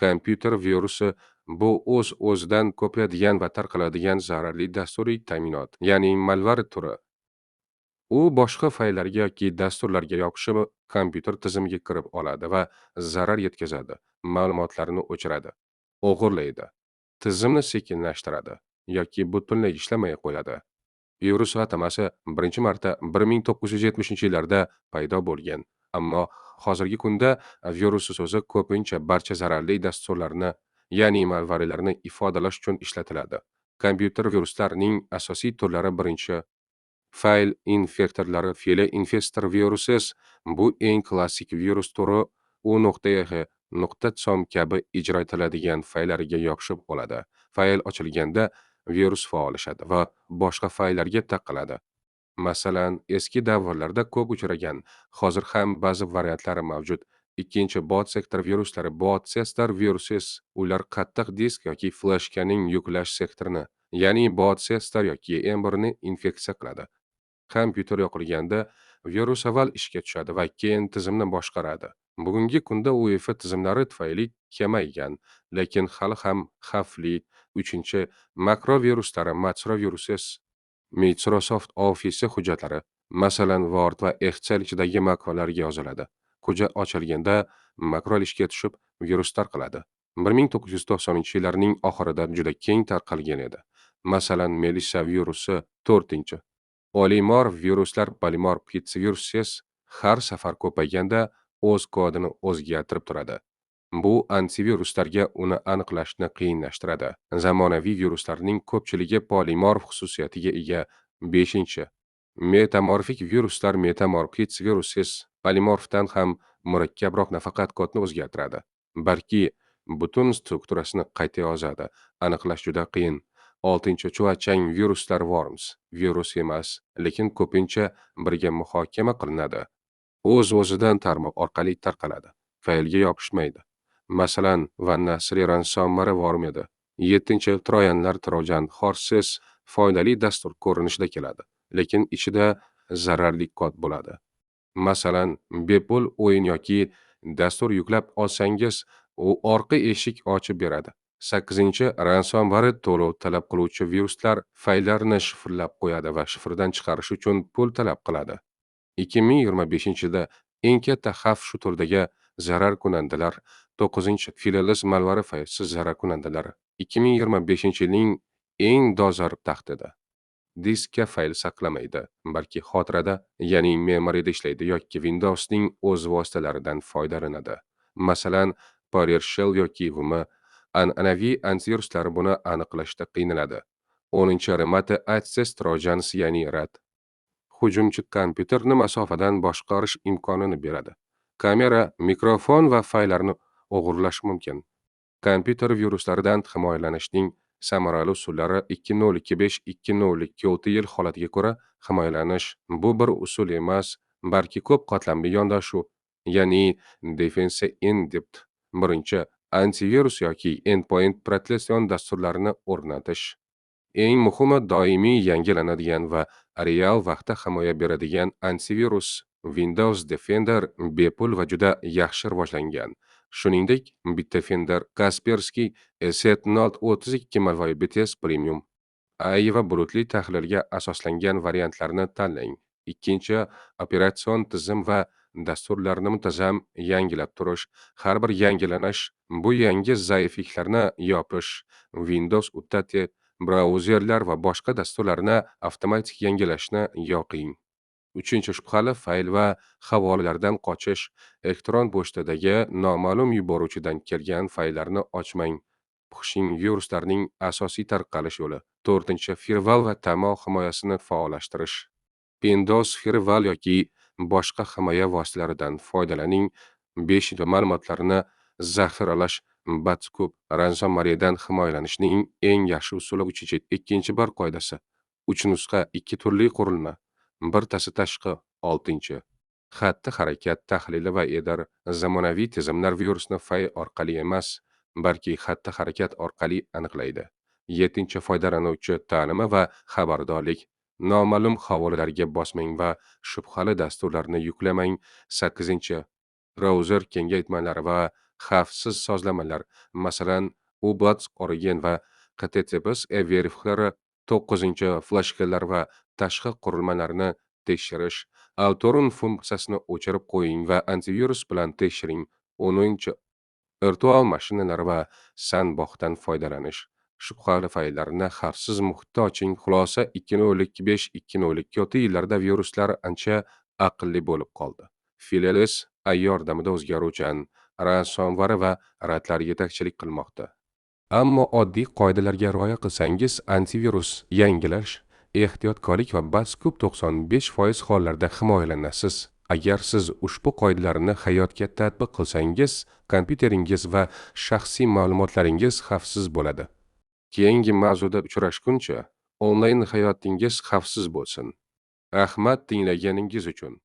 Kompyuter virusi bu o'z-o'zidan ko'payadigan va tarqaladigan zararli dasturiy ta'minot, ya'ni malvar turi. U boshqa fayllarga yoki dasturlarga yopishi kompyuter tizimiga kirib oladi va zarar yetkazadi, ma'lumotlarni o'chiradi, o'g'irlaydi, tizimni sekinlashtiradi yoki butunlay ishlamay qo'yadi. Virus atamasi birinchi marta 1970-yillarda paydo bo'lgan, ammo hozirgi kunda virus so'zi ko'pincha barcha zararli dasturlarni, ya'ni malvarlarni ifodalash uchun ishlatiladi. Kompyuter viruslarining asosiy turlari: birinchi, fayl infektorlari, file infestor viruses. Bu eng klassik virus turi. U .yh, .com kabi ijro etiladigan fayllarga yopishib oladi. Fayl ochilganda virus faollashadi va boshqa fayllarga tarqaladi. Masalan, eski davrlarda ko'p uchragan, hozir ham ba'zi variantlari mavjud. Ikkinchi, bot sektor viruslari, bot sektor viruses. Ular qattiq disk yoki flashkaning yuklash sektorini, ya'ni bot sektor yoki Emberni infeksiya qiladi. Kompyuter yoqilganda virus avval ishga tushadi va keyin tizimni boshqaradi. Bugungi kunda UEFI tizimlari tufayli kamaygan, lekin hali ham xavfli. Uchinchi, makro viruslari, macro viruses. Microsoft Office hujjatlari, masalan Word va Excel ichidagi makrolarga yoziladi. Hujjat ochilganda makro ishga tushib, virus tarqaladi. 1990-yillarning oxirida juda keng tarqalgan edi. Masalan, Melissa virusi. 4. Polimorf viruslar, polimorf viruses har safar ko'payganda o'z kodini o'zgartirib turadi. Bu antiviruslarga uni aniqlashni qiyinlashtiradi. Zamonaviy viruslarning ko'pchiligi polimorf xususiyatiga ega. 5. Metamorfik viruslar, metamorf viruses polimorfdan ham murakkabroq, nafaqat kodni o'zgartiradi, balki butun strukturasini qayta yozadi. Aniqlash juda qiyin. 6. Chuachang viruslar, worms virus emas, lekin ko'pincha birga muhokama qilinadi. O'z-o'zidan tarmoq orqali tarqaladi, faylga yopishmaydi. Masalan, Vannasri ransomware worm edi. 7. Trojanlar, trojan horses foydali dastur ko'rinishida keladi, lekin ichida zararli kod bo'ladi. Masalan, bepul o'yin yoki dastur yuklab olsangiz, u orqa eshik ochib beradi. 8. Ransomware to'lov talab qiluvchi viruslar fayllarni shifrlab qo'yadi va shifrdan chiqarish uchun pul talab qiladi. 2025-yilda eng katta xavf shu turdagi zarar kunandalar. 9. Fileless malvari faylsiz zarar kunandalar. 2025-yilning eng dolzarb tahdidi. Diskka fayl saqlamaydi, balki xotirada, ya'ni memoriyada ishlaydi yoki Windowsning o'z vositalaridan foydalanadi. Masalan, PowerShell yoki Vim. An'anaviy antiviruslar buni aniqlashda qiynaladi. 10. Remote access trojans, ya'ni RAT. Hujumchi kompyuterni masofadan boshqarish imkonini beradi. Kamera, mikrofon va fayllarni o'g'irlash mumkin. Kompyuter viruslaridan himoyalanishning samarali usullari. 2025-2026 yil holatiga ko'ra himoyalanish. Bu bir usul emas, balki ko'p qatlamli yondashuv, ya'ni defense in depth. 1. Antivirus yoki endpoint protection dasturlarini o'rnatish. Eng muhimi, doimiy yangilanadigan va real vaqtda himoya beradigan antivirus. Windows Defender bepul va juda yaxshi rivojlangan. Shuningdek, Bitdefender, Kaspersky, ESET-Note 32 malvari BTS Premium. AI va bulutli tahlilga asoslangan variantlarni tanlang. 2. Operatsion tizim va dasturlarni muntazam yangilab turish. Har bir yangilanish bu yangi zaifliklarni yopish. Windows Update, brauzerlar va boshqa dasturlarni avtomatik yangilashni yoqing. 3. Shubhali fayl va havolalardan qochish. Elektron pochtadagi noma'lum yuboruvchidan kelgan fayllarni ochmang. Phishing viruslarning asosiy tarqalish yo'li. 4. Firewall va tarmoq himoyasini faollashtirish. Windows Firewall yoki boshqa himoya vositalaridan foydalaning. 5. Ma'lumotlarni zaxiralash. Batkub ransomwaredan himoyalanishning eng yaxshi usuli. 2. Bir qoidasi. 3 nusxa, 2 turli qurilma. Birtasi tashqi. 6. Xatti harakat tahlili va edar. Zamonaviy tizimlar virusni fayl orqali emas, balki xatti harakat orqali aniqlaydi. 7. Foydalanuvchi ta'limi va xabardorlik. Noma'lum havolalarga bosmang va shubhali dasturlarni yuklamang. 8. Brauzer kengaytmalari va xavfsiz sozlamalar, masalan, UBATS Origin va HTTPS Verify 9 flashkalar va tashqi qurilmalarni tekshirish. Autorun funksiyasini o'chirib qo'ying va antivirus bilan tekshiring. 10 virtual mashinalar va sandboxdan foydalanish. Shubhali fayllarni xavfsiz muhitda oching. Xulosa 2025-2026 yillarda viruslar ancha aqlli bo'lib qoldi. Filelis AI yordamida o'zgaruvchan, ransomware va ratlar yetakchilik qilmoqda. Ammo oddiy qoidalarga rioya qilsangiz, antivirus yangilash, ehtiyotkorlik va bas ko'p 95% hollarda himoyalanasiz. Agar siz ushbu qoidalarni hayotga tatbiq qilsangiz, kompyuteringiz va shaxsiy ma'lumotlaringiz xavfsiz bo'ladi. Keyingi mavzuda uchrashguncha, onlayn hayotingiz xavfsiz bo'lsin. Rahmat tinglaganingiz uchun.